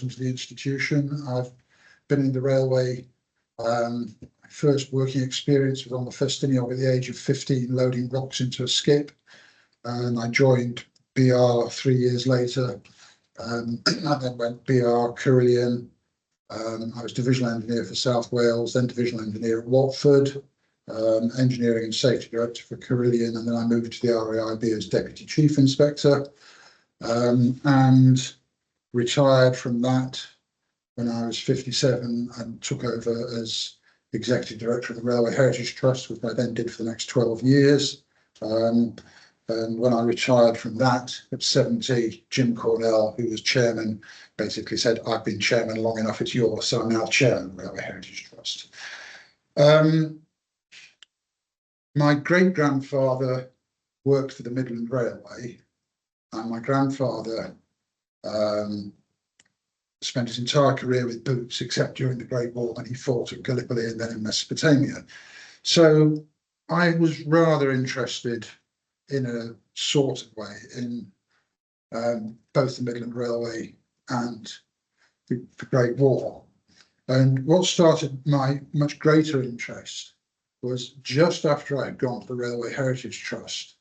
into the institution. I've been in the railway. My first working experience was on the Festinio at the age of 15, loading rocks into a skip, and I joined BR 3 years later. I then went BR Carillion. I was divisional engineer for South Wales, then divisional engineer at Watford, engineering and safety director for Carillion, and then I moved to the RAIB as deputy chief inspector, and retired from that when I was 57 and took over as executive director of the Railway Heritage Trust, which I then did for the next 12 years. And when I retired from that at 70, Jim Cornell, who was chairman, basically said, "I've been chairman long enough, it's yours." So I'm now chairman of the Railway Heritage Trust. My great-grandfather worked for the Midland Railway, and my grandfather spent his entire career with boots, except during the Great War when he fought at Gallipoli and then in Mesopotamia. So I was rather interested in a sort of way in both the Midland Railway and the Great War. And what started my much greater interest was just after I had gone to the Railway Heritage Trust.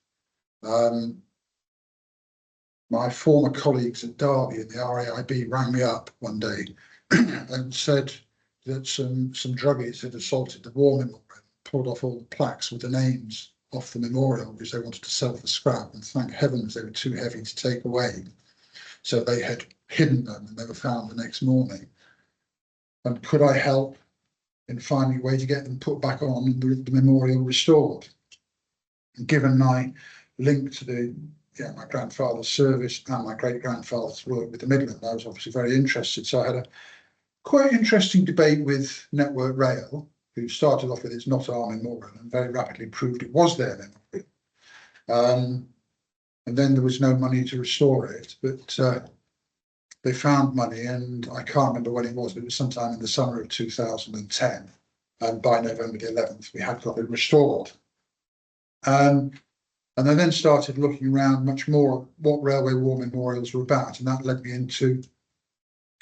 My former colleagues at Derby in the RAIB rang me up one day and said that some druggies had assaulted the war memorial, pulled off all the plaques with the names off the memorial, which they wanted to sell for scrap, and thank heavens they were too heavy to take away. So they had hidden them and they were found the next morning. And could I help in finding a way to get them put back on and the memorial restored? And given my link to my grandfather's service and my great-grandfather's work with the Midland, I was obviously very interested. So I had a quite interesting debate with Network Rail, who started off with "It's not our memorial" and very rapidly proved it was their memorial. And then there was no money to restore it, but they found money, and I can't remember when it was, but it was sometime in the summer of 2010. And by November the 11th, we had got it restored. And I then started looking around much more at what railway war memorials were about, and that led me into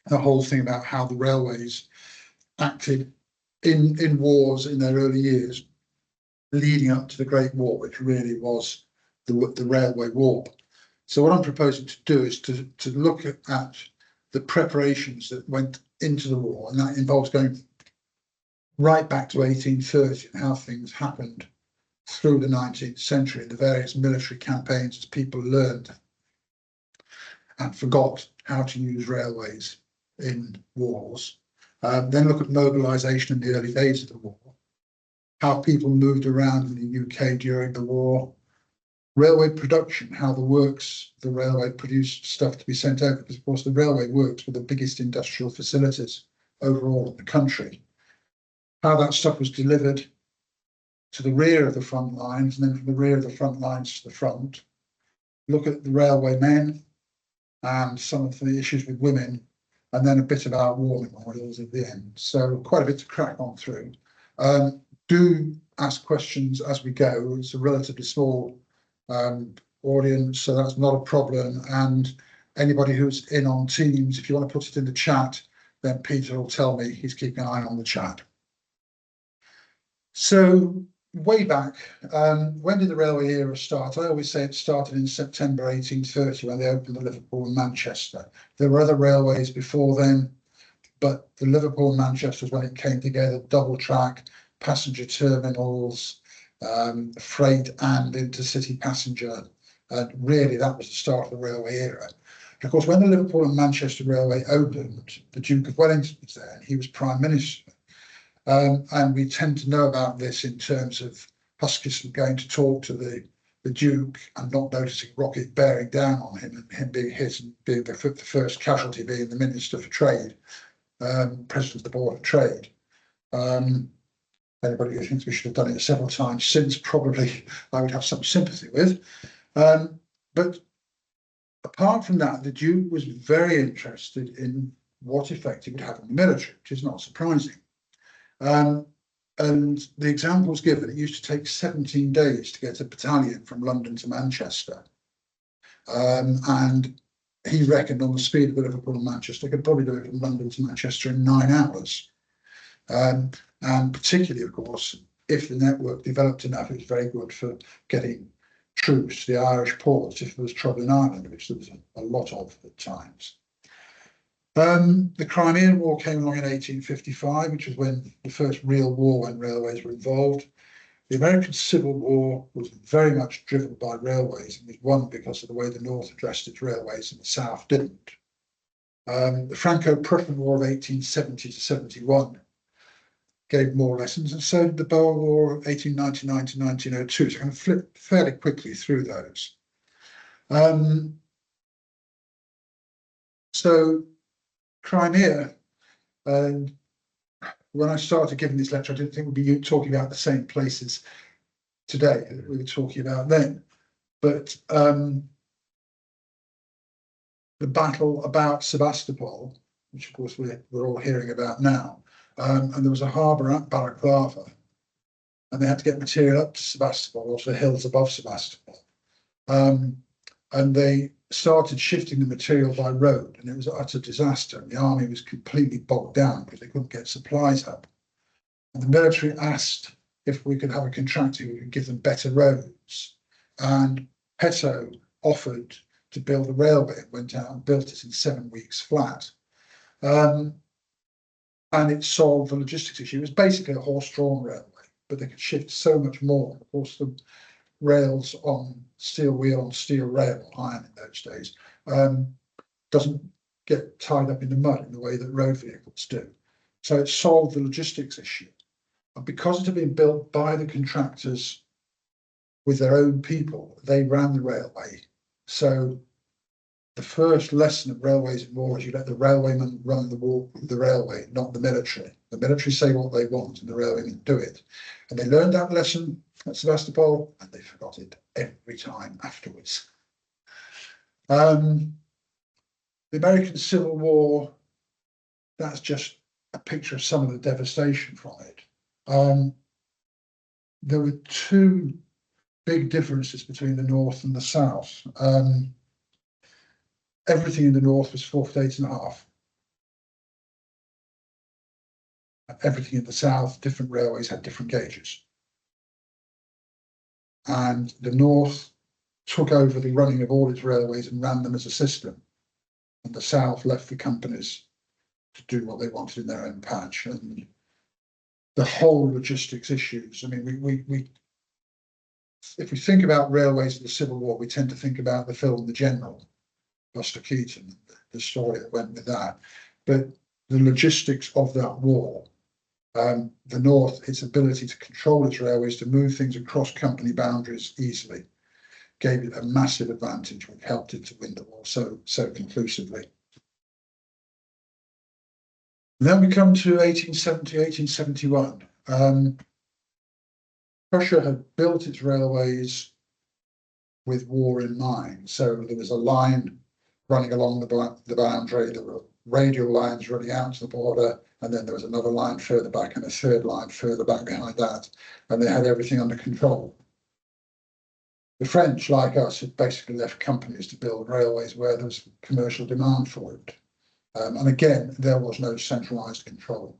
the whole thing about how the railways acted in wars in their early years, leading up to the Great War, which really was the Railway War. So what I'm proposing to do is to look at the preparations that went into the war, and that involves going right back to 1830 and how things happened through the 19th century, the various military campaigns as people learned and forgot how to use railways in wars. Then look at mobilisation in the early days of the war, how people moved around in the UK during the war, railway production, how the railway produced stuff to be sent over, because of course the railway works were the biggest industrial facilities overall in the country, how that stuff was delivered to the rear of the front lines, and then from the rear of the front lines to the front. Look at the railway men and some of the issues with women, and then a bit about war memorials at the end. So quite a bit to crack on through. Do ask questions as we go. It's a relatively small audience, so that's not a problem. And anybody who's in on Teams, if you want to put it in the chat, then Peter will tell me he's keeping an eye on the chat. So way back, when did the railway era start? I always say it started in September 1830 when they opened the Liverpool and Manchester. There were other railways before then, but the Liverpool and Manchester was when it came together, double track, passenger terminals, freight and intercity passenger. And really that was the start of the railway era. And of course, when the Liverpool and Manchester Railway opened, the Duke of Wellington was there and he was Prime Minister. And we tend to know about this in terms of Huskisson going to talk to the Duke and not noticing rocket bearing down on him and him being hit and being the first casualty being the Minister for Trade, President of the Board of Trade. Anybody who thinks we should have done it several times since, probably I would have some sympathy with. But apart from that, the Duke was very interested in what effect it would have on the military, which is not surprising. And the examples given, it used to take 17 days to get a battalion from London to Manchester. And he reckoned on the speed of Liverpool and Manchester, could probably do it from London to Manchester in 9 hours. And particularly, of course, if the network developed enough, it was very good for getting troops to the Irish ports if there was trouble in Ireland, which there was a lot of at times. The Crimean War came along in 1855, which was when the first real war when railways were involved. The American Civil War was very much driven by railways, and was won because of the way the North addressed its railways and the South didn't. The Franco-Prussian War of 1870 to 71 gave more lessons, and so did the Boer War of 1899 to 1902. So I'm going to flip fairly quickly through those. So Crimea, and when I started giving this lecture, I didn't think we'd be talking about the same places today that we were talking about then. But the battle about Sebastopol, which of course we're all hearing about now, and there was a harbour at Balaclava, and they had to get material up to Sebastopol, or to the hills above Sebastopol. And they started shifting the material by road, and it was an utter disaster. And the army was completely bogged down because they couldn't get supplies up. And the military asked if we could have a contractor who could give them better roads. And Peto offered to build a railway and went out and built it in 7 weeks flat. And it solved the logistics issue. It was basically a horse-drawn railway, but they could shift so much more. Of course, the rails on steel wheel on steel rail, iron in those days, doesn't get tied up in the mud in the way that road vehicles do. So it solved the logistics issue. And because it had been built by the contractors with their own people, they ran the railway. So the first lesson of railways in war is you let the railwaymen run the railway, not the military. The military say what they want and the railwaymen do it. And they learned that lesson at Sebastopol, and they forgot it every time afterwards. The American Civil War, that's just a picture of some of the devastation from it. There were two big differences between the North and the South. Everything in the North was 4 foot 8.5. Everything in the South, different railways had different gauges. And the North took over the running of all its railways and ran them as a system. And the South left the companies to do what they wanted in their own patch. And the whole logistics issues, I mean, we if we think about railways in the Civil War, we tend to think about the film The General, Buster Keaton, the story that went with that. But the logistics of that war, the North, its ability to control its railways, to move things across company boundaries easily, gave it a massive advantage, which helped it to win the war so conclusively. And then we come to 1870, 1871. Prussia had built its railways with war in mind. So there was a line running along the boundary, there were radial lines running out to the border, and then there was another line further back and a third line further back behind that, and they had everything under control. The French, like us, had basically left companies to build railways where there was commercial demand for it. And again, there was no centralised control.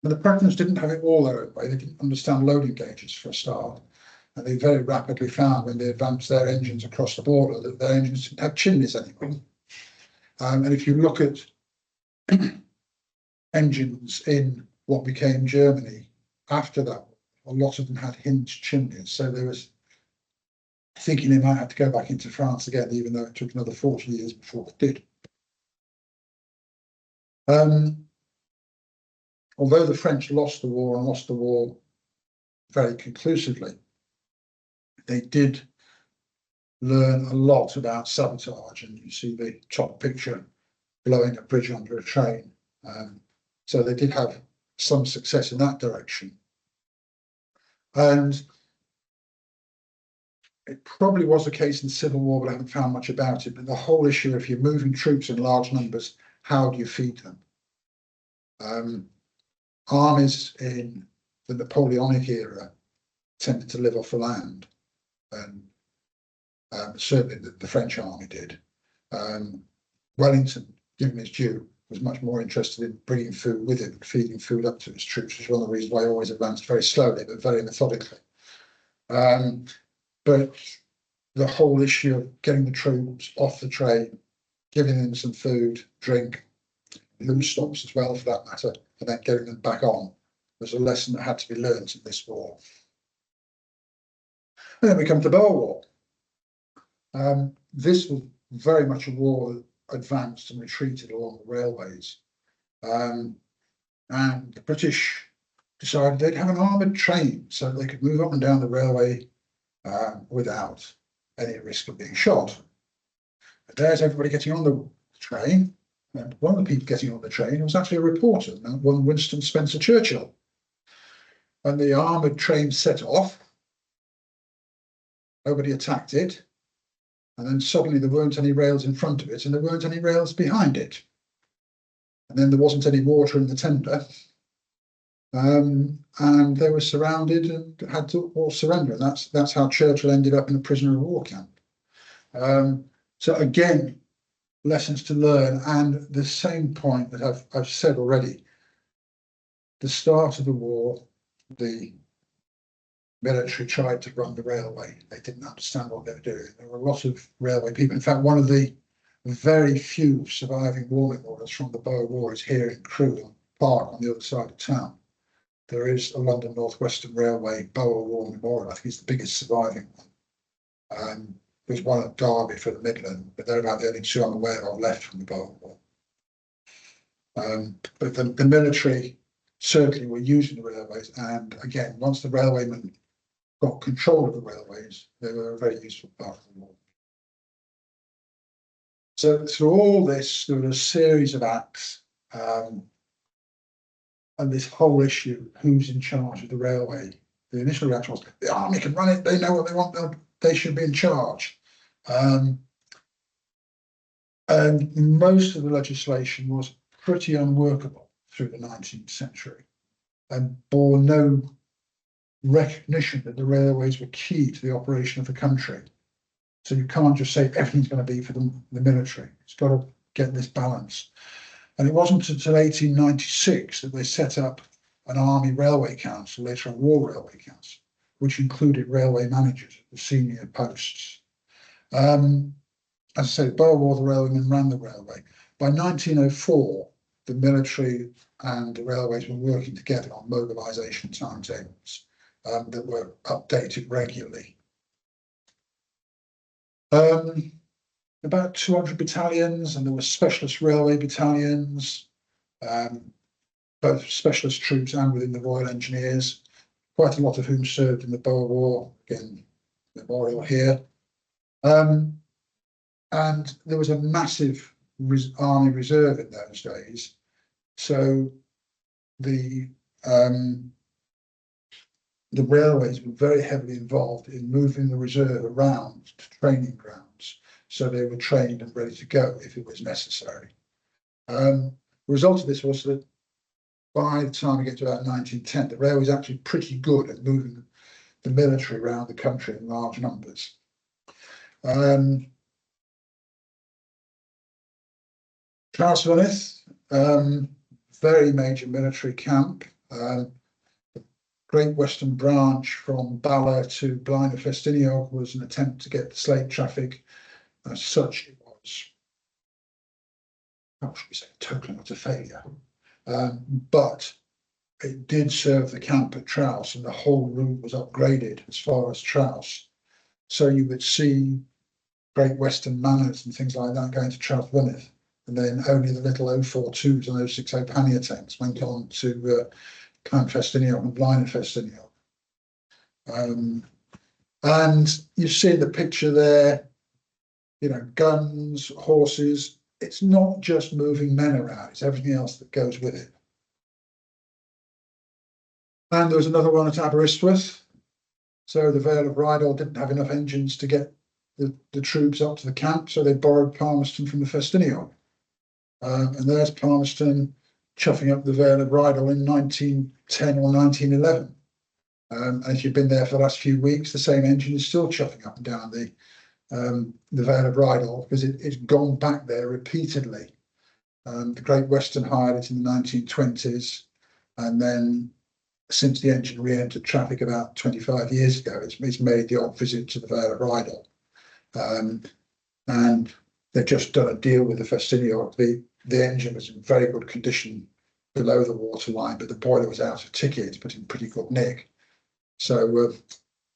But the Prussians didn't have it all their own way. They didn't understand loading gauges for a start. And they very rapidly found when they advanced their engines across the border that their engines didn't have chimneys anymore. And if you look at engines in what became Germany after that, a lot of them had hinged chimneys. So there was thinking they might have to go back into France again, even though it took another 40 years before it did. Although the French lost the war and lost the war very conclusively, they did learn a lot about sabotage, and you see the top picture blowing a bridge under a train. So they did have some success in that direction. And it probably was the case in the Civil War, but I haven't found much about it. But the whole issue, if you're moving troops in large numbers, how do you feed them? Armies in the Napoleonic era tended to live off the land, and certainly the French army did. Wellington, given its due, was much more interested in bringing food with him, feeding food up to his troops, which is one of the reasons why he always advanced very slowly, but very methodically. But the whole issue of getting the troops off the train, giving them some food, drink, loose stops as well for that matter, and then getting them back on was a lesson that had to be learned in this war. And then we come to the Boer War. This was very much a war that advanced and retreated along the railways. And the British decided they'd have an armoured train so they could move up and down the railway without any risk of being shot. But there's everybody getting on the train, and one of the people getting on the train was actually a reporter, one Winston Spencer Churchill. And the armoured train set off, nobody attacked it, and then suddenly there weren't any rails in front of it and there weren't any rails behind it. And then there wasn't any water in the tender. And they were surrounded and had to all surrender. And that's how Churchill ended up in a prisoner of war camp. So again, lessons to learn, and the same point that I've said already. The start of the war, the military tried to run the railway. They didn't understand what they were doing. There were a lot of railway people. In fact, one of the very few surviving war memorials from the Boer War is here in Crewe Park on the other side of town. There is a London North Western Railway Boer War memorial. I think it's the biggest surviving one. There's one at Derby for the Midland, but they're about the only two I'm aware of left from the Boer War. But the military certainly were using the railways, and again, once the railwaymen got control of the railways, they were a very useful part of the war. So through all this, there was a series of acts, and this whole issue, who's in charge of the railway? The initial reaction was, the army can run it, they know what they want, they should be in charge. And most of the legislation was pretty unworkable through the 19th century and bore no recognition that the railways were key to the operation of the country. So you can't just say everything's going to be for the military. It's got to get this balance. And it wasn't until 1896 that they set up an Army Railway Council, later a War Railway Council, which included railway managers at the senior posts. As I said, Boer War, the railwaymen ran the railway. By 1904, the military and the railways were working together on mobilisation timetables that were updated regularly. About 200 battalions, and there were specialist railway battalions, both specialist troops and within the Royal Engineers, quite a lot of whom served in the Boer War, again, memorial here. And there was a massive army reserve in those days. So the railways were very heavily involved in moving the reserve around to training grounds, so they were trained and ready to go if it was necessary. The result of this was that by the time we get to about 1910, the railway was actually pretty good at moving the military around the country in large numbers. Charles very major military camp. Great Western Branch from Bala to Blaenau Ffestiniog was an attempt to get the slave traffic. As such, it was, how should we say, totally not a failure. But it did serve the camp at Trouse, and the whole route was upgraded as far as Trouse. So you would see Great Western Manors and things like that going to Trouse Runneth, and then only the little 042s and 060 Pannier tanks went on to Blaenau Ffestiniog and Blaenau Ffestiniog. And you see the picture there, you know, guns, horses. It's not just moving men around, it's everything else that goes with it. And there was another one at Aberystwyth. So the Vale of Rheidol didn't have enough engines to get the troops up to the camp, so they borrowed Palmerston from the Ffestiniog. And there's Palmerston chuffing up the Vale of Rheidol in 1910 or 1911. As you've been there for the last few weeks, the same engine is still chuffing up and down the the Vale of Rheidol, because it's gone back there repeatedly. The Great Western hired it in the 1920s, and then since the engine re-entered traffic about 25 years ago, it's made the odd visit to the Vale of Rheidol. And they've just done a deal with the Festinio. The engine was in very good condition below the waterline, but the boiler was out of ticket, but in pretty good nick. So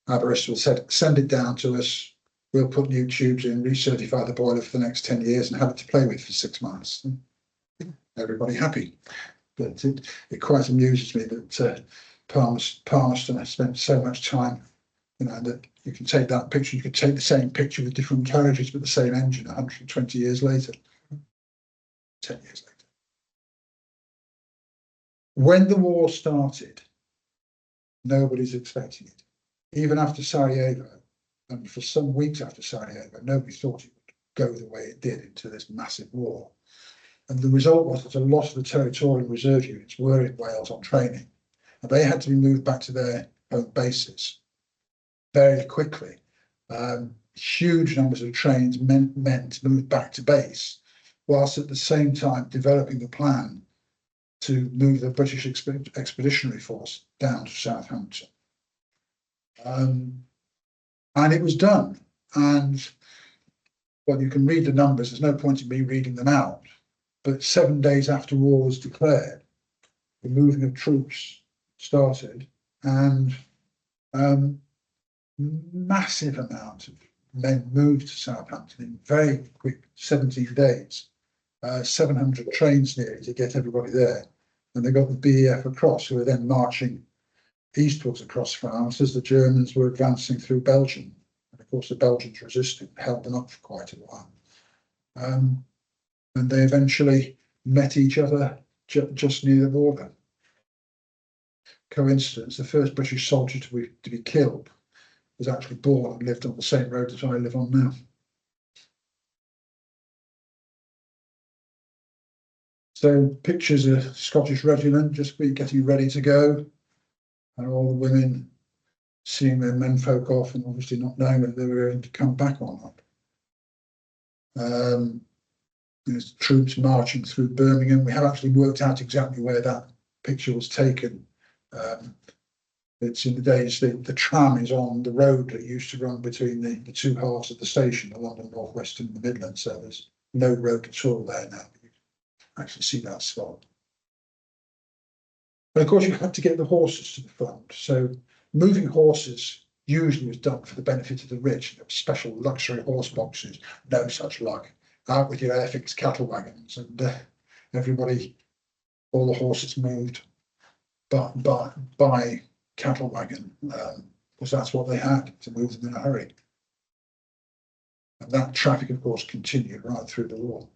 Aberystwyth said, send it down to us. We'll put new tubes in, recertify the boiler for the next 10 years and have it to play with for 6 months. Everybody happy. But it quite amuses me that Palmerston has spent so much time, that you can take that picture, you could take the same picture with different carriages, but the same engine 120 years later, 10 years later. When the war started, nobody's expecting it. Even after Sarajevo, and for some weeks after Sarajevo, nobody thought it would go the way it did into this massive war. And the result was that a lot of the territorial reserve units were in Wales on training, and they had to be moved back to their home bases very quickly. Huge numbers of trains meant moved back to base, whilst at the same time developing the plan to move the British Expeditionary Force down to Southampton. And it was done. And well, you can read the numbers. There's no point in me reading them out. But 7 days after war was declared, the moving of troops started, and massive amount of men moved to Southampton in very quick 17 days. 700 trains nearly to get everybody there. And they got the BEF across, who were then marching eastwards across France as the Germans were advancing through Belgium. And of course, the Belgians resisted, held them up for quite a while. And they eventually met each other just near the border. Coincidence, the first British soldier to be killed was actually born and lived on the same road that I live on now. So pictures of Scottish regiment just getting ready to go, and all the women seeing their menfolk off and obviously not knowing whether they were going to come back or not. There's troops marching through Birmingham. We have actually worked out exactly where that picture was taken. It's in the days the tram is on the road that used to run between the two halves of the station, the London North West and the Midlands. So there's no road at all there now. You can actually see that spot. But of course, you have to get the horses to the front. So moving horses usually was done for the benefit of the rich. There were special luxury horse boxes. No such luck. Out with your Airfix cattle wagons, and everybody, all the horses moved by cattle wagon, because that's what they had to move them in a hurry. And that traffic, of course, continued right through the war.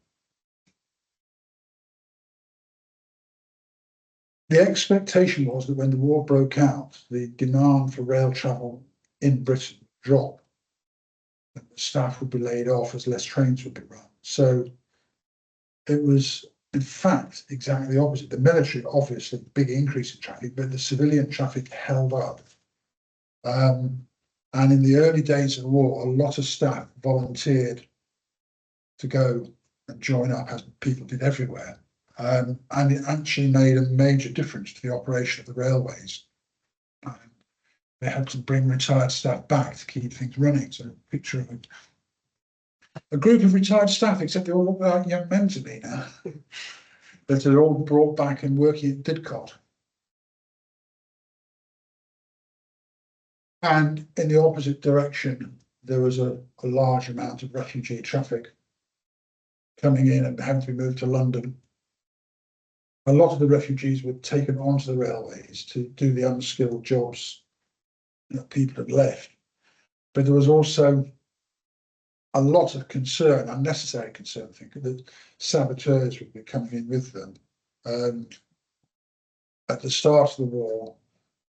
The expectation was that when the war broke out, the demand for rail travel in Britain would drop, and the staff would be laid off as less trains would be run. So it was, in fact, exactly the opposite. The military, obviously, big increase in traffic, but the civilian traffic held up. And in the early days of the war, a lot of staff volunteered to go and join up, as people did everywhere. And it actually made a major difference to the operation of the railways. They had to bring retired staff back to keep things running. So a picture of a group of retired staff, except they all look like young men to me now. That are all brought back and working at Didcot. And in the opposite direction, there was a large amount of refugee traffic coming in and having to be moved to London. A lot of the refugees were taken onto the railways to do the unskilled jobs that people had left. But there was also a lot of concern, unnecessary concern, I think, that saboteurs would be coming in with them. At the start of the war,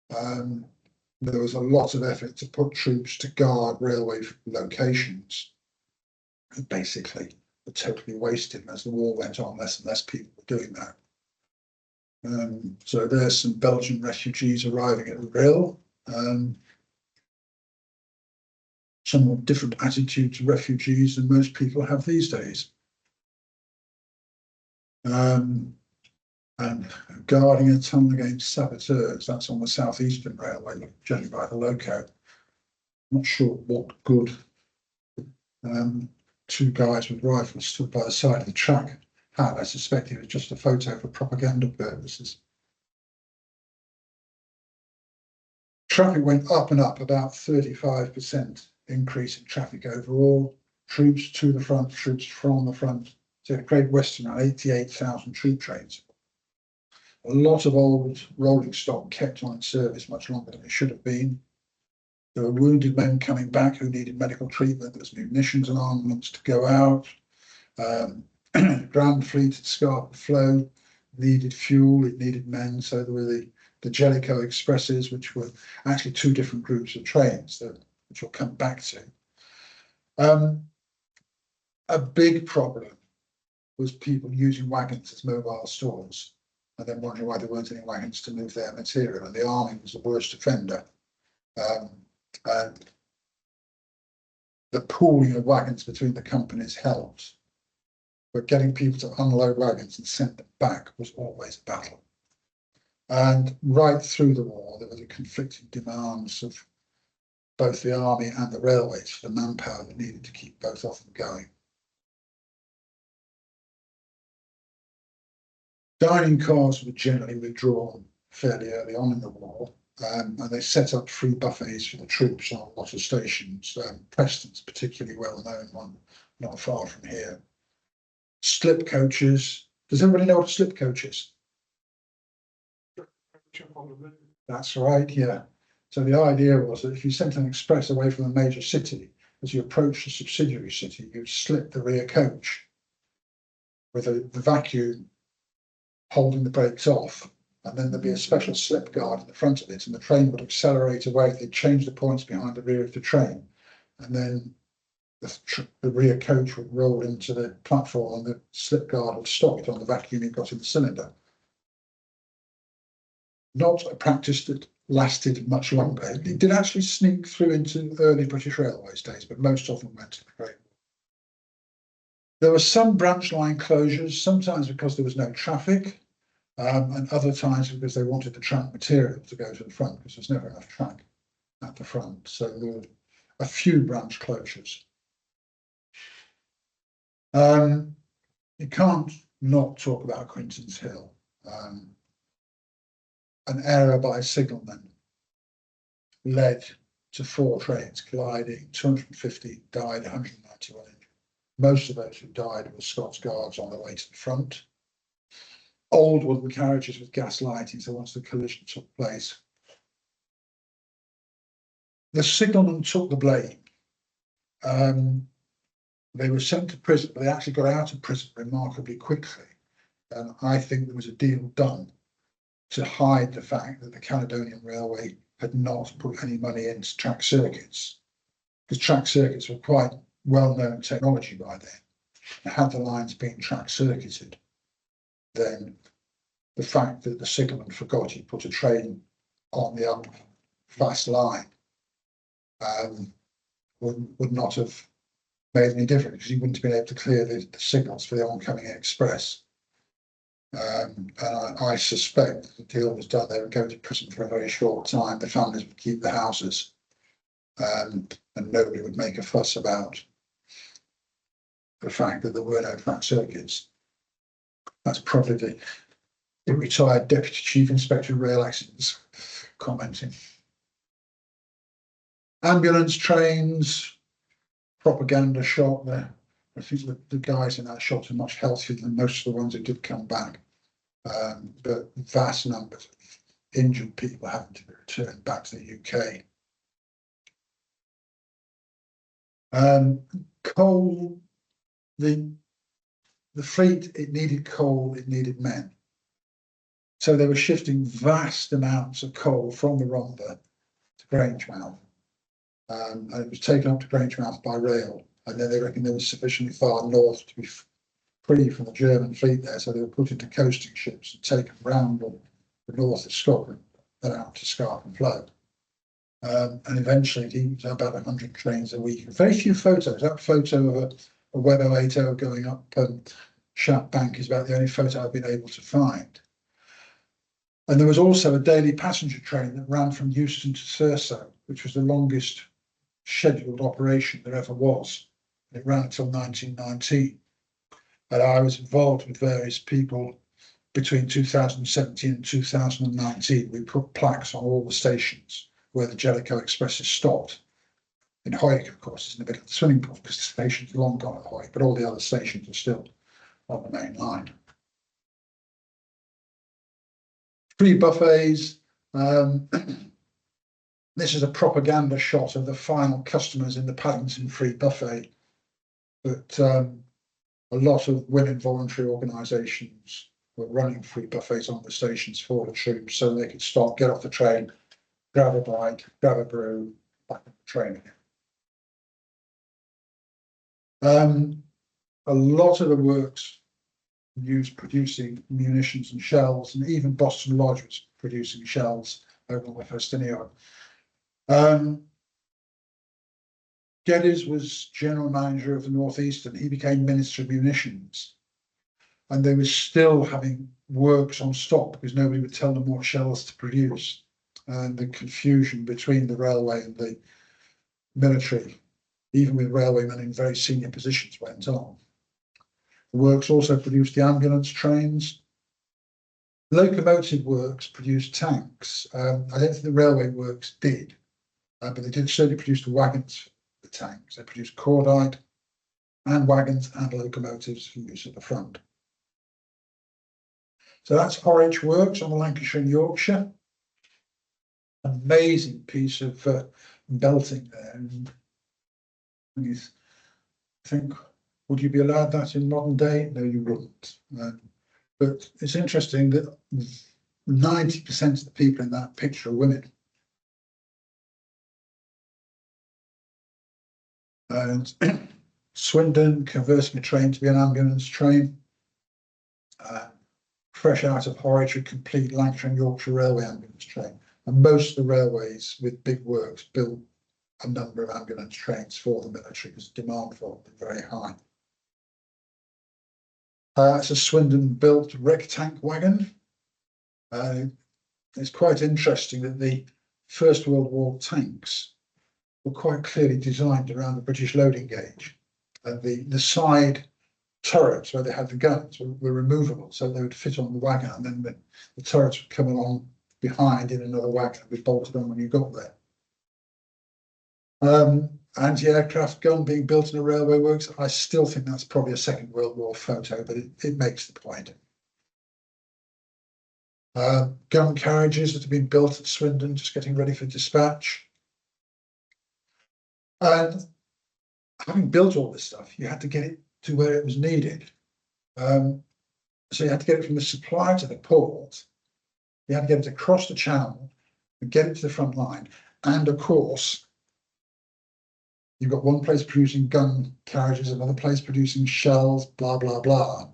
there was a lot of effort to put troops to guard railway locations. And basically, were totally wasted. And as the war went on, less and less people were doing that. So there's some Belgian refugees arriving at Rhyl. somewhat different attitude to refugees than most people have these days. And guarding a tunnel against saboteurs, that's on the southeastern railway, generally by the loco. Not sure what good two guys with rifles stood by the side of the track had. I suspect it was just a photo for propaganda purposes. Traffic went up and up, about 35% increase in traffic overall. Troops to the front, troops from the front. So Great Western had 88,000 troop trains. A lot of old rolling stock kept on in service much longer than it should have been. There were wounded men coming back who needed medical treatment. There was munitions and armaments to go out. Grand Fleet at Scarp Flow needed fuel, it needed men. So there were the Jellicoe Expresses, which were actually two different groups of trains, which we'll come back to. A big problem was people using wagons as mobile stores and then wondering why there weren't any wagons to move their material. And the army was the worst offender. And the pooling of wagons between the companies helped, but getting people to unload wagons and send them back was always a battle. And right through the war, there were the conflicting demands of both the army and the railways for the manpower that needed to keep both of them going. Dining cars were generally withdrawn fairly early on in the war, and they set up free buffets for the troops on a lot of stations. Preston's particularly well-known one, not far from here. Slip coaches. Does everybody know what a slip coach is? That's right, yeah. So the idea was that if you sent an express away from a major city, as you approached a subsidiary city, you'd slip the rear coach with the vacuum holding the brakes off, and then there'd be a special slip guard in the front of it, and the train would accelerate away. They'd change the points behind the rear of the train, and then the rear coach would roll into the platform, and the slip guard would stop it on the vacuum it got in the cylinder. Not a practice that lasted much longer. It did actually sneak through into early British Railways days, but most of them went to the Great War. There were some branch line closures, sometimes because there was no traffic, and other times because they wanted the track material to go to the front, because there's never enough track at the front. So there were a few branch closures. You can't not talk about Quinton's Hill. An error by a signalman led to 4 trains colliding, 250 died, 191 injured. Most of those who died were Scots Guards on the way to the front. Old wooden carriages with gas lighting, so once the collision took place, the signalman took the blame. They were sent to prison, but they actually got out of prison remarkably quickly. And I think there was a deal done to hide the fact that the Caledonian Railway had not put any money into track circuits, because track circuits were quite well-known technology by then. And had the lines been track circuited, then the fact that the signalman forgot he put a train on the up fast line would not have made any difference, because he wouldn't have been able to clear the signals for the oncoming express. And I suspect the deal was done. They would go to prison for a very short time. The families would keep the houses, and nobody would make a fuss about the fact that there were no track circuits. That's probably the retired Deputy Chief Inspector of Rail Accidents commenting. Ambulance trains, propaganda shot there. I think the guys in that shot are much healthier than most of the ones that did come back. But vast numbers of injured people having to be returned back to the UK. Coal, the fleet, it needed coal, it needed men. So they were shifting vast amounts of coal from the Rhondda to Grangemouth. And it was taken up to Grangemouth by rail. And then they reckoned they were sufficiently far north to be free from the German fleet there. So they were put into coasting ships and taken round the north of Scotland and out to Scarp and Flow. And eventually he was about 100 trains a week. Very few photos. That photo of a Web 080 going up Shat Bank is about the only photo I've been able to find. And there was also a daily passenger train that ran from Euston to Thurso, which was the longest scheduled operation there ever was. It ran until 1919. And I was involved with various people between 2017 and 2019. We put plaques on all the stations where the Jellicoe Expresses stopped. In Hoyk, of course, is in the middle of the swimming pool because the station's long gone at Hoyk, but all the other stations are still on the main line. Free buffets. This is a propaganda shot of the final customers in the Paddington Free Buffet. But a lot of women voluntary organisations were running free buffets on the stations for the troops so they could stop, get off the train, grab a bite, grab a brew, back on the train again. A lot of the works used producing munitions and shells, and even Boston Lodge was producing shells over the Festinio. Geddes was general manager of the Northeastern. He became Minister of Munitions, and they were still having works on stop because nobody would tell them what shells to produce. And the confusion between the railway and the military, even with railwaymen in very senior positions, went on. The works also produced the ambulance trains. Locomotive works produced tanks. I don't think the railway works did, but they did certainly produce the wagons for the tanks. They produced cordite and wagons and locomotives for use at the front. So that's Horwich Works on the Lancashire and Yorkshire. Amazing piece of belting there. And you think, would you be allowed that in modern day? No, you wouldn't. But it's interesting that 90% of the people in that picture are women. And Swindon converting a train to be an ambulance train. Fresh out of Horwich, a complete Lancashire and Yorkshire Railway ambulance train. And most of the railways with big works built a number of ambulance trains for the military because the demand for them was very high. It's a Swindon built wreck tank wagon. It's quite interesting that the First World War tanks were quite clearly designed around the British loading gauge. And the side turrets where they had the guns were removable, so they would fit on the wagon, and then the turrets would come along behind in another wagon and be bolted on when you got there. Anti-aircraft gun being built in a railway works. I still think that's probably a Second World War photo, but it makes the point. Gun carriages that have been built at Swindon, just getting ready for dispatch. And having built all this stuff, you had to get it to where it was needed. So you had to get it from the supplier to the port. You had to get it across the channel and get it to the front line. And of course, you've got one place producing gun carriages, another place producing shells, blah, blah, blah.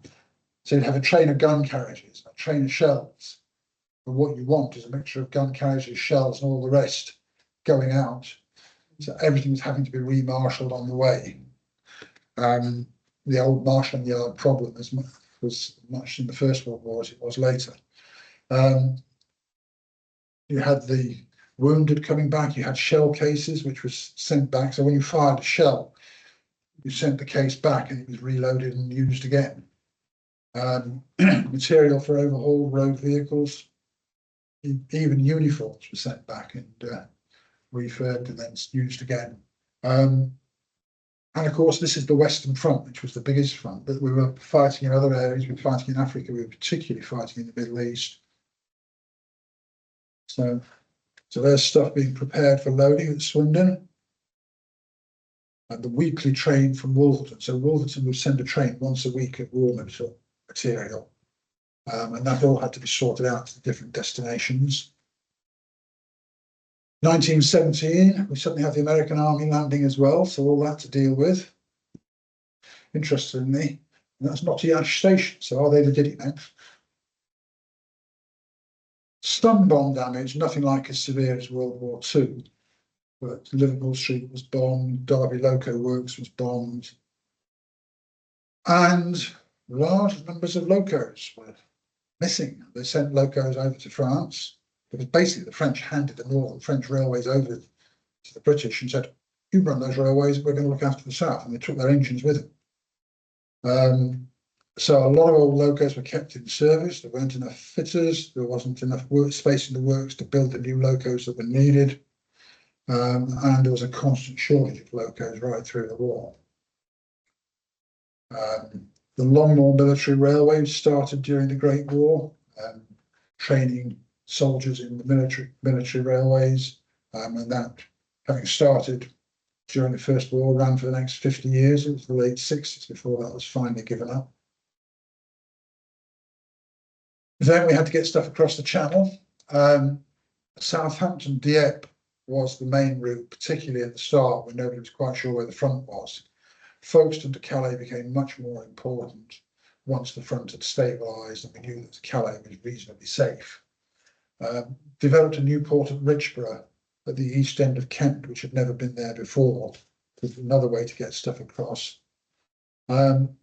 So you'd have a train of gun carriages, a train of shells. But what you want is a mixture of gun carriages, shells, and all the rest going out. So everything's having to be remarshalled on the way. The old marshalling yard problem was much in the First World War as it was later. You had the wounded coming back, you had shell cases which was sent back. So when you fired a shell, you sent the case back and it was reloaded and used again. Material for overhauled road vehicles, even uniforms were sent back and refurbed and then used again. And of course, this is the Western Front, which was the biggest front, but we were fighting in other areas. We were fighting in Africa. We were particularly fighting in the Middle East. So there's stuff being prepared for loading at Swindon. And the weekly train from Wolverton. So Wolverton would send a train once a week of raw material. And that all had to be sorted out to the different destinations. 1917, we suddenly have the American Army landing as well, so all that to deal with. Interestingly, that's Knotty Ash Station, so are they the Diddy men? Stun bomb damage, nothing like as severe as World War II, but Liverpool Street was bombed, Derby Loco Works was bombed, and large numbers of locos were missing. They sent locos over to France because basically the French handed the Northern French railways over to the British and said, "You run those railways, we're going to look after the south," and they took their engines with them. So a lot of old locos were kept in service. There weren't enough fitters. There wasn't enough space in the works to build the new locos that were needed. And there was a constant shortage of locos right through the war. The Longmoor Military Railway started during the Great War, training soldiers in the military railways, and that, having started during the First War, ran for the next 50 years. It was the late 60s before that was finally given up. Then we had to get stuff across the Channel. Southampton Dieppe was the main route, particularly at the start when nobody was quite sure where the front was. Folkestone to Calais became much more important once the front had stabilised and we knew that Calais was reasonably safe. Developed a new port at Richborough at the east end of Kent, which had never been there before. It was another way to get stuff across. Much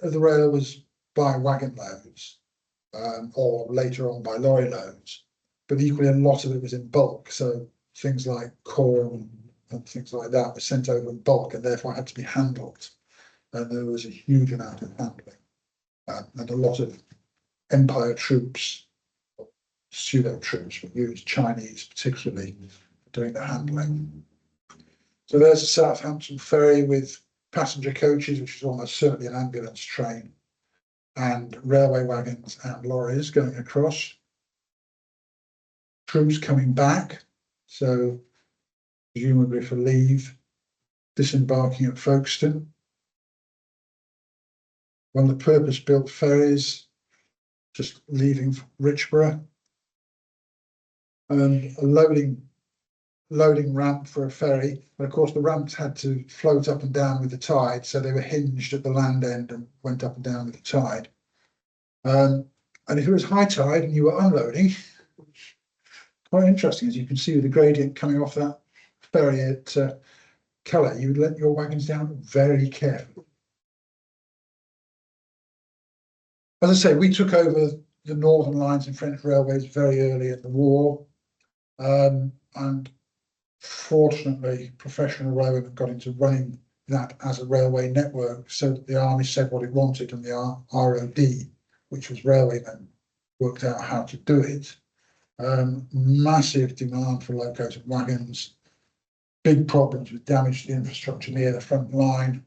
of the rail was by wagon loads, or later on by lorry loads, but equally a lot of it was in bulk. So things like corn and things like that were sent over in bulk and therefore had to be handled. And there was a huge amount of handling, and a lot of Empire troops, pseudo troops were used, Chinese particularly, doing the handling. So there's a Southampton ferry with passenger coaches, which is almost certainly an ambulance train, and railway wagons and lorries going across. Troops coming back, so presumably for leave, disembarking at Folkestone. One of the purpose-built ferries just leaving Richborough. A loading ramp for a ferry, and of course the ramps had to float up and down with the tide, so they were hinged at the land end and went up and down with the tide. And if it was high tide and you were unloading, quite interesting, as you can see with the gradient coming off that ferry at Calais, you would let your wagons down very carefully. As I say, we took over the northern lines in French railways very early in the war, and fortunately, professional railwaymen got into running that as a railway network, so that the army said what it wanted, and the ROD, which was railwaymen, worked out how to do it. Massive demand for locos and wagons, big problems with damage to the infrastructure near the front line.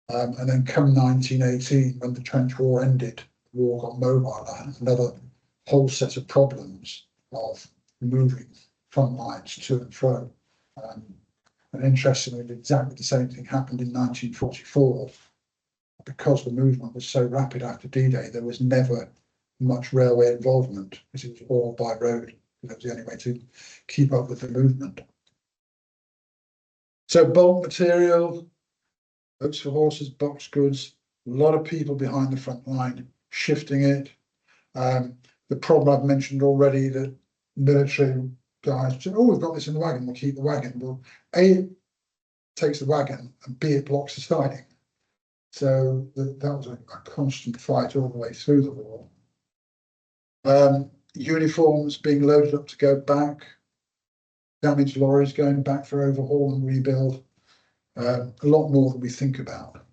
And then come 1918, when the trench war ended, the war got mobile, another whole set of problems of moving front lines to and fro. And interestingly, exactly the same thing happened in 1944. Because the movement was so rapid after D-Day, there was never much railway involvement, because it was all by road. That was the only way to keep up with the movement. So bulk material, oats for horses, box goods, a lot of people behind the front line shifting it. The problem I've mentioned already, that military guys say, "Oh, we've got this in the wagon, we'll keep the wagon." Well, A, it takes the wagon, and B, it blocks the siding. So that was a constant fight all the way through the war. Uniforms being loaded up to go back, damaged lorries going back for overhaul and rebuild, a lot more than we think about.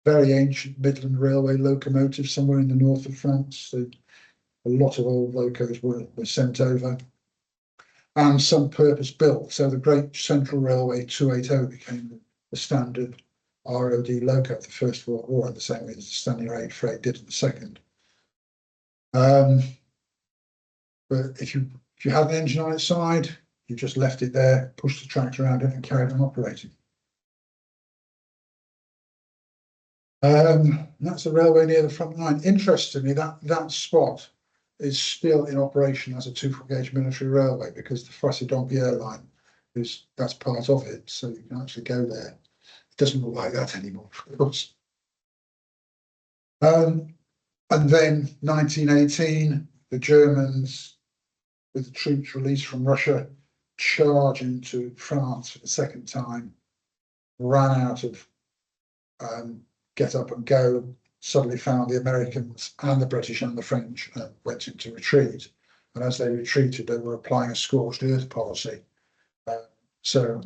Very ancient Midland Railway locomotives somewhere in the north of France. So a lot of old locos were sent over, and some purpose built. So the Great Central Railway 280 became the standard ROD loco of the First World War, in the same way as the Stanley Raid Freight did in the Second. But if you had an engine on its side, you just left it there, pushed the tracks around it, and carried on operating. That's a railway near the front line. Interestingly, that spot is still in operation as a 2-foot gauge military railway, because the Fossé-Dampierre line that's part of it, so you can actually go there. It doesn't look like that anymore, of course. And then 1918, the Germans, with the troops released from Russia, charge into France for the second time, ran out of get up and go, suddenly found the Americans and the British and the French went into retreat. And as they retreated, they were applying a scorched earth policy. So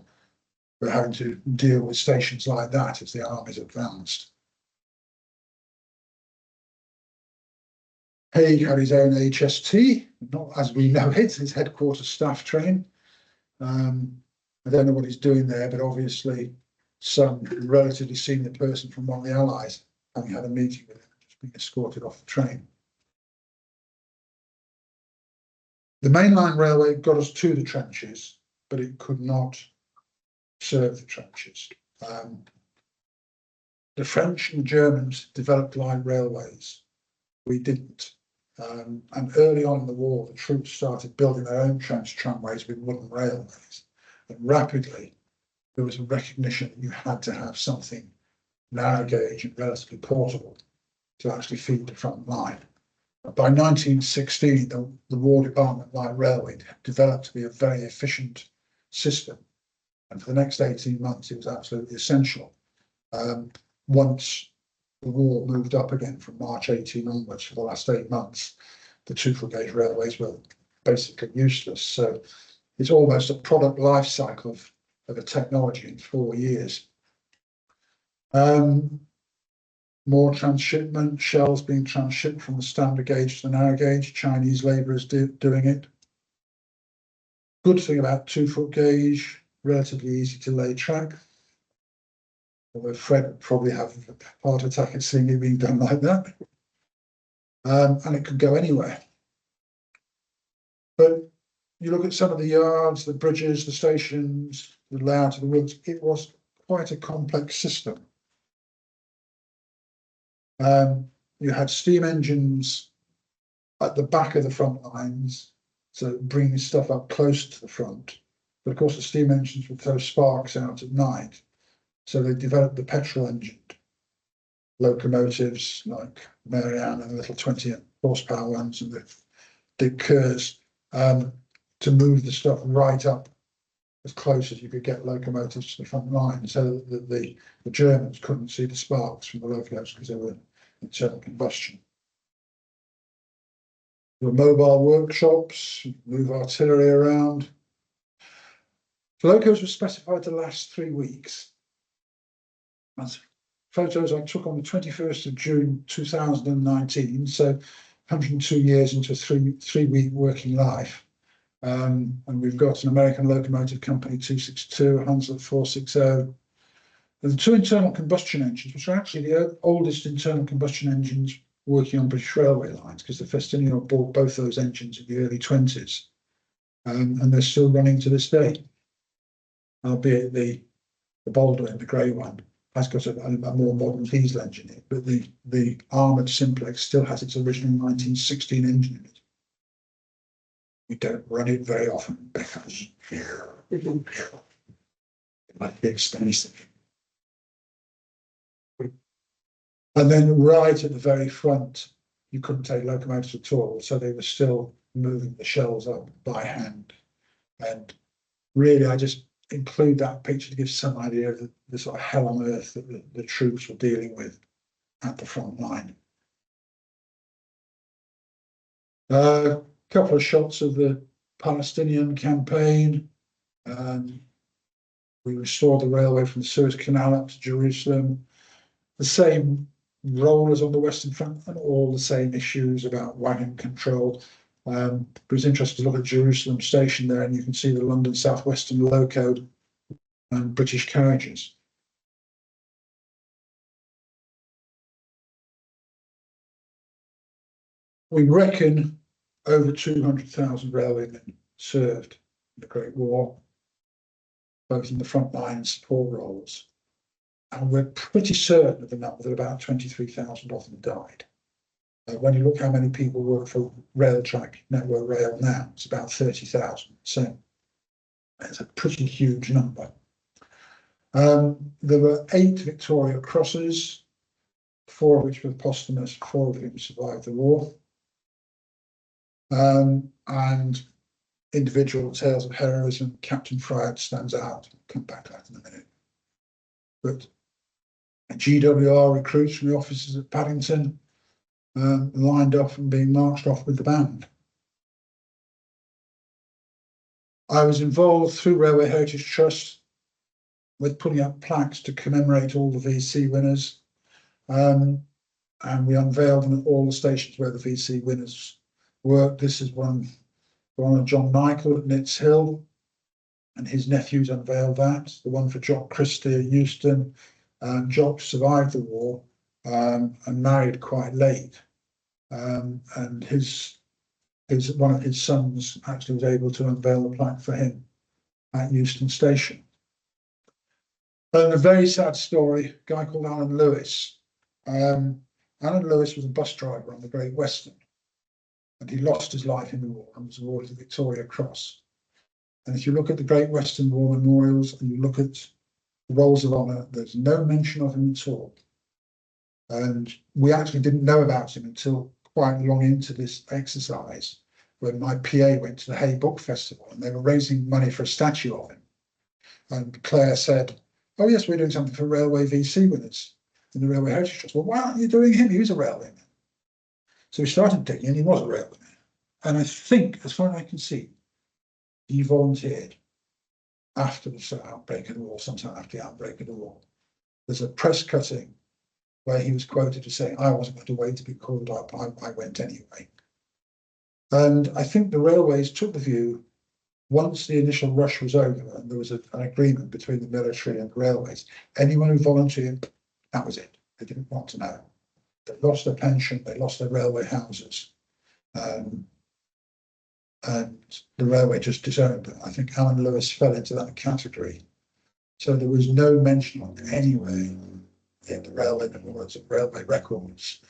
we're having to deal with stations like that as the armies advanced. Haig had his own HST, not as we know it, his headquarters staff train. I don't know what he's doing there, but obviously some relatively senior person from one of the Allies having had a meeting with him, just being escorted off the train. The mainline railway got us to the trenches, but it could not serve the trenches. The French and the Germans developed light railways. We didn't. And early on in the war, the troops started building their own trench tramways with wooden railways. And rapidly, there was a recognition that you had to have something narrow gauge and relatively portable to actually feed the front line. By 1916, the War Department Light Railway developed to be a very efficient system. And for the next 18 months, it was absolutely essential. Once the war moved up again from March 18 onwards for the last 8 months, the 2-foot gauge railways were basically useless. So it's almost a product life cycle of a technology in 4 years. More transshipment, shells being transshipped from the standard gauge to the narrow gauge, Chinese labourers doing it. Good thing about 2-foot gauge, relatively easy to lay track. Although Fred would probably have a heart attack at seeing it being done like that. And it could go anywhere. But you look at some of the yards, the bridges, the stations, the layout of the routes, it was quite a complex system. You had steam engines at the back of the front lines, so bringing stuff up close to the front. But of course, the steam engines would throw sparks out at night. So they developed the petrol engined locomotives like Marianne and the little 20 horsepower ones and the big Kerrs to move the stuff right up as close as you could get locomotives to the front line, so that the Germans couldn't see the sparks from the locomotives because they were internal combustion. There were mobile workshops, move artillery around. The locos were specified to last 3 weeks. That's photos I took on the 21st of June 2019, so 102 years into a three-week working life. And we've got an American locomotive company 262, a Hanslet 460. And the 2 internal combustion engines, which are actually the oldest internal combustion engines working on British railway lines, because the Festinio bought both those engines in the early 20s. And they're still running to this day, albeit the Baldwin, the grey one, has got a more modern diesel engine in it, but the armoured simplex still has its original 1916 engine in it. We don't run it very often because it might be expensive. And then right at the very front, you couldn't take locomotives at all, so they were still moving the shells up by hand. And really, I just include that picture to give some idea of the sort of hell on earth that the troops were dealing with at the front line. A couple of shots of the Palestinian campaign. We restored the railway from the Suez Canal up to Jerusalem. The same role as on the Western Front, and all the same issues about wagon control. But it's interesting to look at Jerusalem station there, and you can see the London South Western loco and British carriages. We reckon over 200,000 railwaymen served in the Great War, both in the front line and support roles. And we're pretty certain of the number that about 23,000 of them died. When you look how many people work for Railtrack Network Rail now, it's about 30,000. So it's a pretty huge number. There were 8 Victoria Crosses, 4 of which were posthumous, 4 of whom survived the war. and individual tales of heroism. Captain Friar stands out. I'll come back to that in a minute. But GWR recruits from the officers at Paddington lined up and being marched off with the band. I was involved through Railway Heritage Trust with putting up plaques to commemorate all the VC winners. And we unveiled them at all the stations where the VC winners worked. This is one of John Michael at Nitz Hill, and his nephews unveiled that. The one for Jock Christie at Euston. Jock survived the war and married quite late. And one of his sons actually was able to unveil the plaque for him at Euston Station. And a very sad story, a guy called Alan Lewis. Alan Lewis was a bus driver on the Great Western, and he lost his life in the war and was awarded the Victoria Cross. And if you look at the Great Western War memorials and you look at the rolls of honour, there's no mention of him at all. And we actually didn't know about him until quite long into this exercise, when my PA went to the Hay Book Festival and they were raising money for a statue of him. And Claire said, "Oh yes, we're doing something for railway VC winners in the Railway Heritage Trust." "Well, why aren't you doing him? He was a railwayman." So we started digging, and he was a railwayman. And I think, as far as I can see, he volunteered after the outbreak of the war, sometime after the outbreak of the war. There's a press cutting where he was quoted as saying, "I wasn't going to wait to be called up, I went anyway." And I think the railways took the view, once the initial rush was over and there was an agreement between the military and the railways, anyone who volunteered, that was it. They didn't want to know. They lost their pension, they lost their railway houses. And the railway just disowned them. I think Alan Lewis fell into that category. So there was no mention of it anyway in the railway memorials and railway records.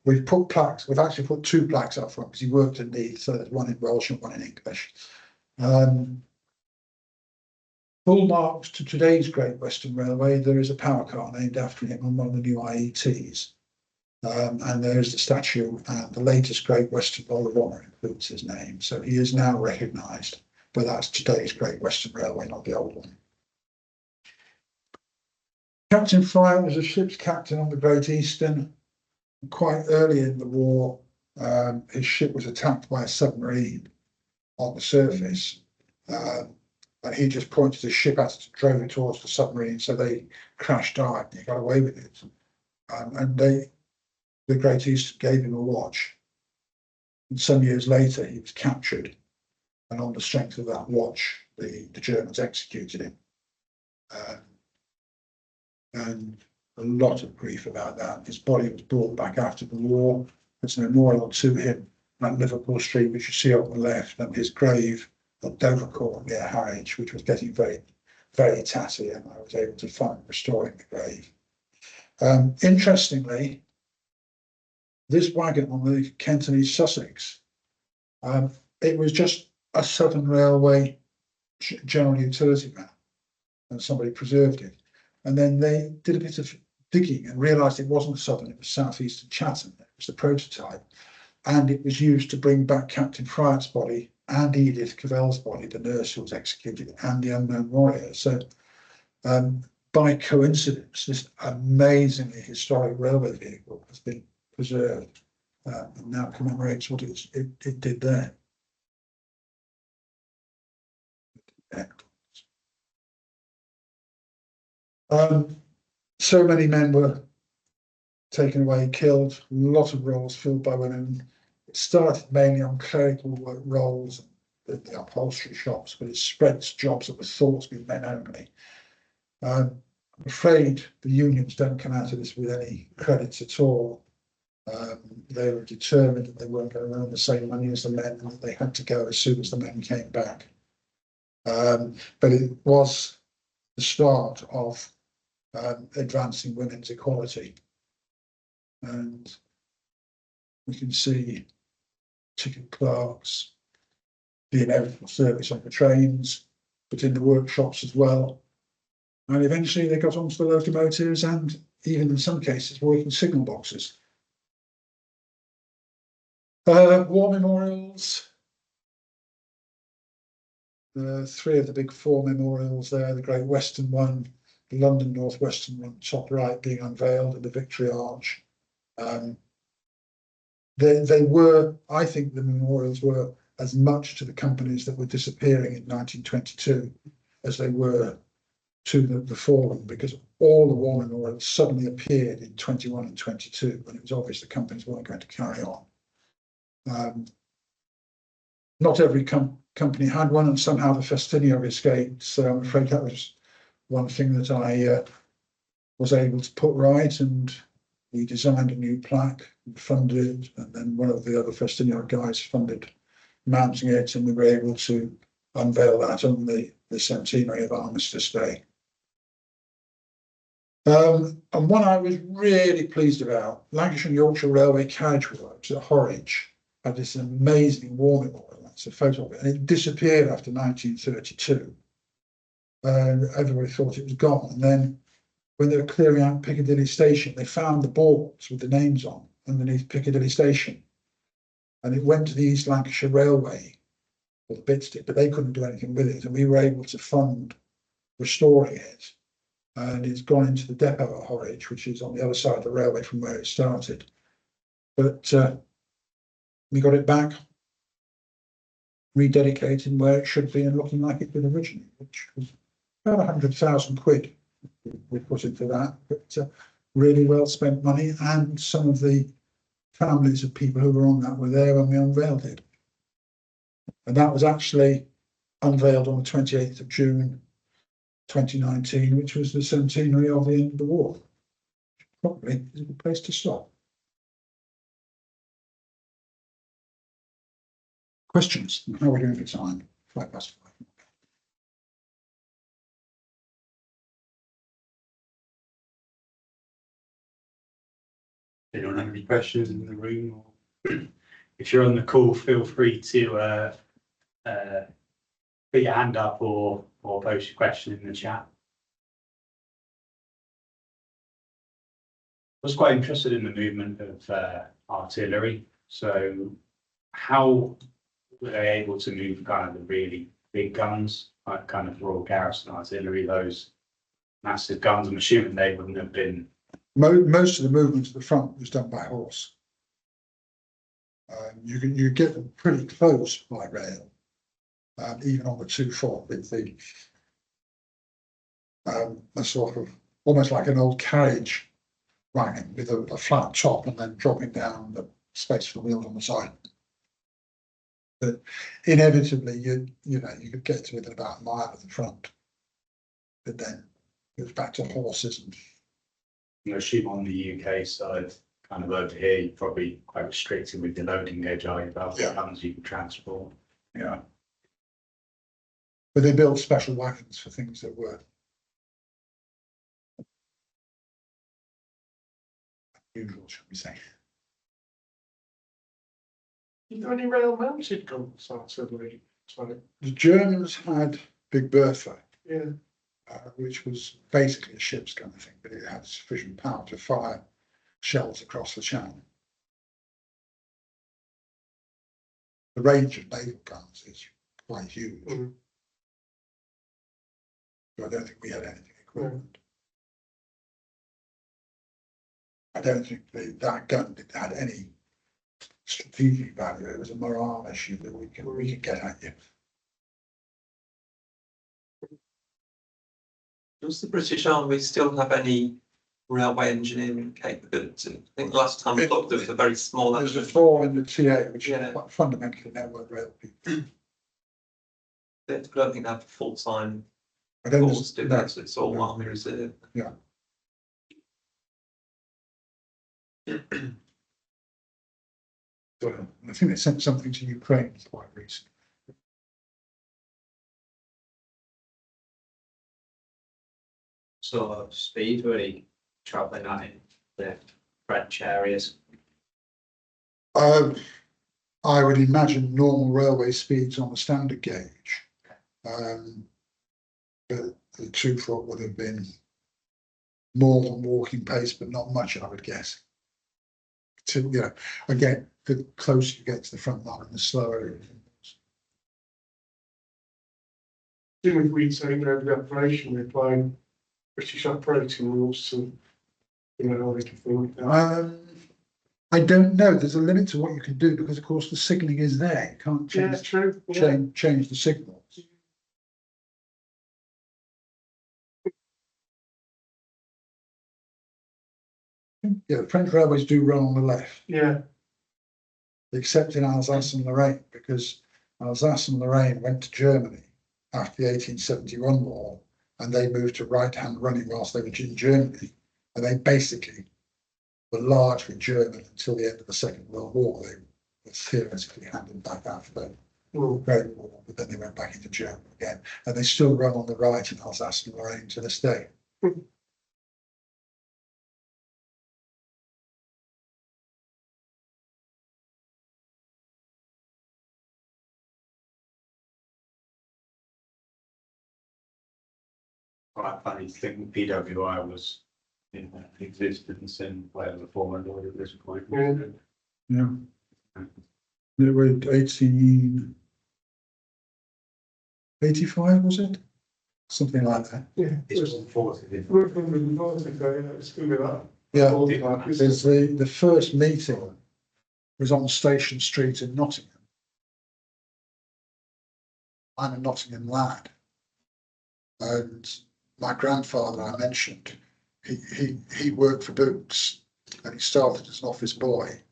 We've put plaques, we've actually put two plaques up front because he worked in Leeds, so there's one in Welsh and one in English. Full marks to today's Great Western Railway, there is a power car named after him on one of the new IETs. And there's the statue, and the latest Great Western Roll of Honour includes his name. So he is now recognised, but that's today's Great Western Railway, not the old one. Captain Fryer was a ship's captain on the Great Eastern. Quite early in the war, his ship was attacked by a submarine on the surface. And he just pointed his ship at it and drove it towards the submarine, so they crashed dive and he got away with it. And the Great Eastern gave him a watch. And some years later, he was captured. And on the strength of that watch, the Germans executed him. And a lot of grief about that. His body was brought back after the war. There's a memorial to him at Liverpool Street, which you see on the left, and his grave at Dovercourt near Harwich, which was getting very, very tatty, and I was able to find restoring the grave. Interestingly, this wagon on the Kent and East Sussex, it was just a Southern Railway general utility map, and somebody preserved it. And then they did a bit of digging and realised it wasn't Southern, it was South Eastern Chatham. It was the prototype, and it was used to bring back Captain Fryatt's body and Edith Cavell's body, the nurse who was executed, and the unknown warrior. So by coincidence, this amazingly historic railway vehicle has been preserved and now commemorates what it did there. So many men were taken away, killed, a lot of roles filled by women. It started mainly on clerical roles in the upholstery shops, but it spread to jobs that were thought to be men only. I'm afraid the unions don't come out of this with any credits at all. They were determined that they weren't going to earn the same money as the men, and that they had to go as soon as the men came back. But it was the start of advancing women's equality. And we can see ticket clerks, the inevitable service on the trains, but in the workshops as well. And eventually they got onto the locomotives and even in some cases working signal boxes. War memorials. Three of the big four memorials there, the Great Western one, the London North Western one, top right being unveiled, and the Victory Arch. They were, I think the memorials were as much to the companies that were disappearing in 1922 as they were to the fallen, because all the war memorials suddenly appeared in 21 and 22 when it was obvious the companies weren't going to carry on. Not every company had one, and somehow the Festinio escaped. So I'm afraid that was one thing that I was able to put right, and we designed a new plaque and funded, and then one of the other Festinio guys funded mounting it, and we were able to unveil that on the centenary of Armistice Day. And one I was really pleased about, Lancashire and Yorkshire Railway Carriage Works at Horwich had this amazing war memorial. That's a photo of it, and it disappeared after 1932. And everybody thought it was gone. And then when they were clearing out Piccadilly Station, they found the boards with the names on underneath Piccadilly Station. And it went to the East Lancashire Railway, or the bits did, but they couldn't do anything with it. And we were able to fund restoring it. And it's gone into the depot at Horwich, which is on the other side of the railway from where it started. But we got it back, rededicated where it should be and looking like it did originally, which was about 100,000 quid we put into that, but really well spent money. And some of the families of people who were on that were there when we unveiled it. And that was actually unveiled on the 28th of June 2019, which was the centenary of the end of the war. Probably is a good place to stop. Questions? How are we doing for time? 5:05. Anyone have any questions in the room? Or if you're on the call, feel free to put your hand up or post your question in the chat. I was quite interested in the movement of artillery. So how were they able to move kind of the really big guns, like kind of Royal Garrison artillery, those massive guns? I'm assuming they wouldn't have been. Most of the movement to the front was done by horse. You get them pretty close by rail, even on the 2-4 with the a sort of almost like an old carriage wagon with a flat top and then dropping down the space for the wheels on the side. But inevitably, you could get to within about a mile of the front, but then it was back to horses. And I assume on the UK side, kind of over here, you're probably quite restricted with the loading edge, are you, about the guns you can transport? Yeah. But they built special wagons for things that were unusual, shall we say. Is there any rail mounted guns artillery? The Germans had Big Bertha, Yeah. which was basically a ship's gun, I think, but it had sufficient power to fire shells across the channel. The range of naval guns is quite huge. Mm. So I don't think we had anything equivalent. I don't think that gun had any strategic value. It was a morale issue that we can get at you. Does the British Army still have any railway engineering capability? I think last time I looked, there was a very small. There's a form in the TA, which Yeah. is fundamentally network rail people. I don't think they have a full-time I don't force, do they? So it's all army reserve. Yeah. So I think they sent something to Ukraine quite recently. Sort of speed were you travelling at in the French areas? I would imagine normal railway speeds on the standard gauge. But the 2-foot would have been more than walking pace, but not much, I would guess. to, you know, again, the closer you get to the front line, the slower it is. Soon as we take over the operation, we're applying British operating rules to, you know, how they can think that. I don't know. There's a limit to what you can do because, of course, the signalling is there. You can't Yeah, change true. Yeah. change the signals. Yeah, the French railways do run on the left, Yeah. except in Alsace and Lorraine, because Alsace and Lorraine went to Germany after the 1871 war, and they moved to right-hand running whilst they were in Germany, and they basically were largely German until the end of the Second World War. They were theoretically handed back after the Great War, but then they went back into Germany again, and they still run on the right in Alsace and Lorraine to this day. Quite funny to think that PWI was in existence in whatever the form and order at this point. Yeah. They were 1885, was it? Something like that. Yeah. It's all forty. We're from the north, it's going to be that. Yeah, All that. there's the first meeting was on Station Street in Nottingham. I'm a Nottingham lad, and my grandfather I mentioned, he worked for Boots, and he started as an office boy,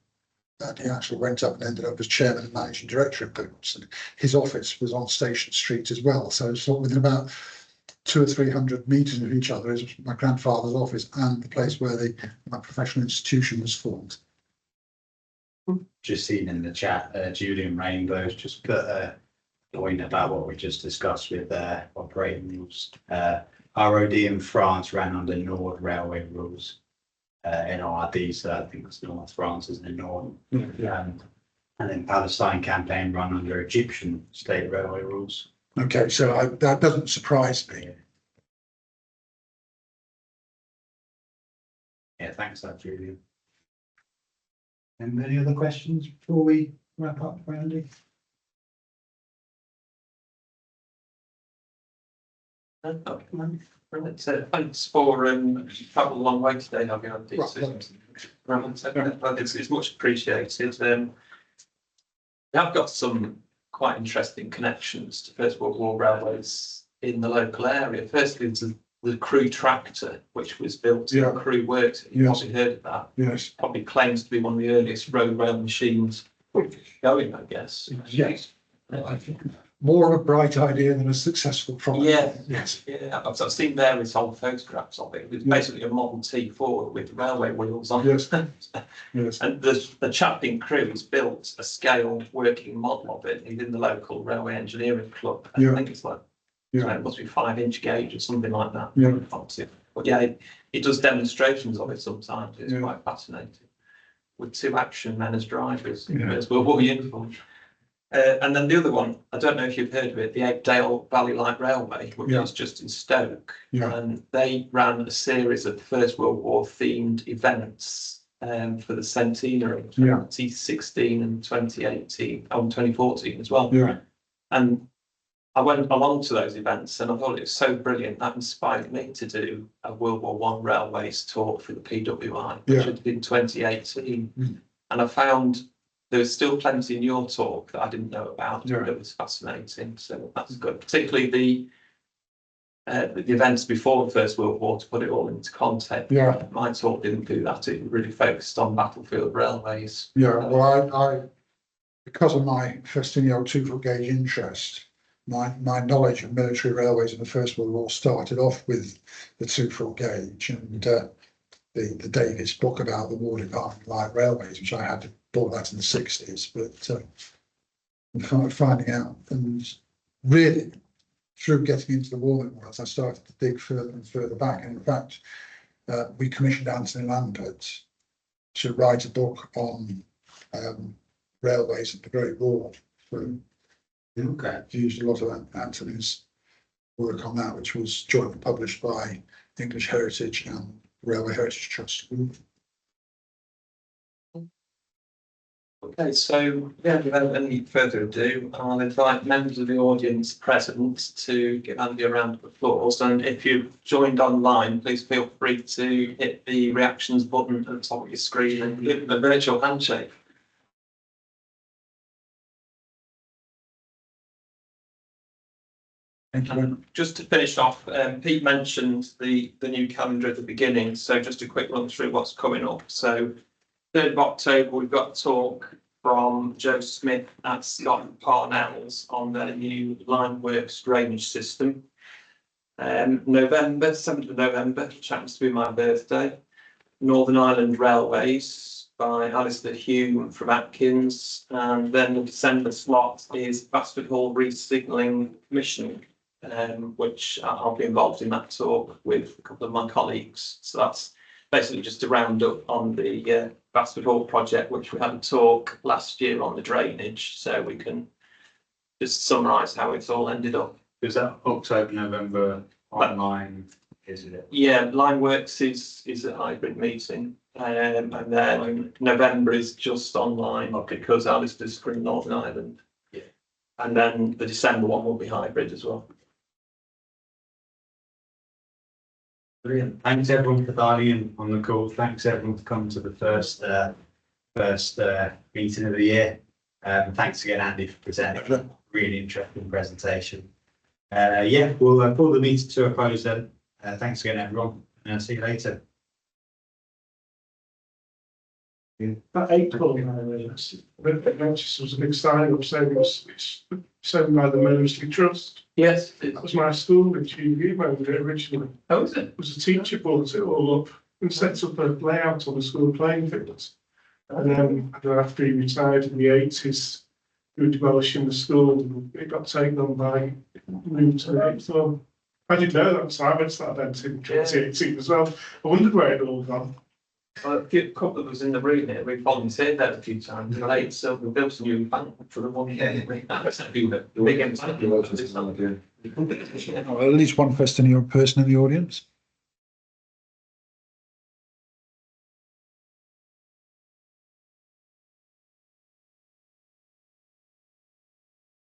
and he actually went up and ended up as chairman and managing director of Boots, and his office was on Station Street as well. So sort of within about 200 or 300 meters of each other is my grandfather's office and the place where my professional institution was formed. Just seen in the chat, Julian Rainbow's just put a point about what we just discussed with operating rules. ROD in France ran under Nord railway rules. NRD, so I think it's North France isn't it Nord. And then Palestine campaign run under Egyptian state railway rules. Okay, so that doesn't surprise me. Yeah, thanks, that Julian. And any other questions before we wrap up, Randy? So thanks for travel a long way today, have you? It's much appreciated. We have got some quite interesting connections to First World War railways in the local area. Firstly, there's the Crewe tractor, which was built in Crewe Works. You've probably heard of that. Yes. Probably claims to be one of the earliest road rail machines going, I guess. Yes. I think more of a bright idea than a successful product. Yeah. Yes. Yeah, I've seen various old photographs of it. It was basically a Model T4 with railway wheels on. Yes. Yes. And the chap in Crewe has built a scale working model of it. He's in the local railway engineering club. I think it's like, it must be 5-inch gauge or something like that. Yeah. But yeah, it does demonstrations of it sometimes. It's quite fascinating. With 2 action men as drivers in First World War uniform. And then the other one, I don't know if you've heard of it, the Egdale Valley Light Railway, which is just in Stoke. And they ran a series of First World War themed events for the centenary, 2016 and 2018, 2014 as well. Yeah. And I went along to those events and I thought it was so brilliant. That inspired me to do a World War I railways talk for the PWI, which had been 2018. And I found there was still plenty in your talk that I didn't know about. That was fascinating. So that's good. Particularly the events before the First World War, to put it all into context. My talk didn't do that. It really focused on battlefield railways. Well, I because of my Festinio 2-foot gauge interest, my knowledge of military railways in the First World War started off with the 2-foot gauge and the Davis book about the War Department light railways, which I had bought that in the 60s, but finding out, and really through getting into the war memorials, I started to dig further and further back. And in fact, we commissioned Anthony Lambert to write a book on railways in the Great War. So used a lot of Anthony's work on that, which was jointly published by English Heritage and Railway Heritage Trust. Okay, so yeah, without any further ado, I'll invite members of the audience present to give Andy a round of applause. And if you've joined online, please feel free to hit the reactions button at the top of your screen and give them a virtual handshake. Thank you very much. Just to finish off, Pete mentioned the new calendar at the beginning, so just a quick run through what's coming up. So 3rd of October, we've got a talk from Joe Smith at Scott Parnell's on their new Lineworks drainage system. November, 7th of November, which happens to be my birthday, Northern Ireland Railways by Alistair Hume from Atkins, and then the December slot is Bastard Hall Re-Signalling Commissioning, which I'll be involved in that talk with a couple of my colleagues. So that's basically just a roundup on the Bastard Hall project, which we had a talk last year on the drainage, so we can just summarise how it's all ended up. Is that October, November online, isn't it? Yeah, Lineworks is a hybrid meeting, and then November is just online because Alistair's from Northern Ireland. Yeah. And then the December one will be hybrid as well. Brilliant. Thanks everyone for dialing in on the call. Thanks everyone for coming to the first meeting of the year. Thanks again, Andy, for presenting. Really interesting presentation. Yeah, we'll pull the meeting to a close then. Thanks again, everyone, and I'll see you later. That April, Manchester was a big sign up saying it's shown by the Ministry Trust. Yes. That was my school in GU originally. Oh, is it? It was a teacher brought it all up and set up a layout on the school playing fields. And then after he retired in the 80s, we were demolishing the school and it got taken on by moved to the 8th form. I didn't know that, so I went to that event in 2018 as well. I wondered where it all gone. A couple of us in the room here, we volunteered there a few times late, so we built a new bank for the one year. Big impact. At least one person in the audience.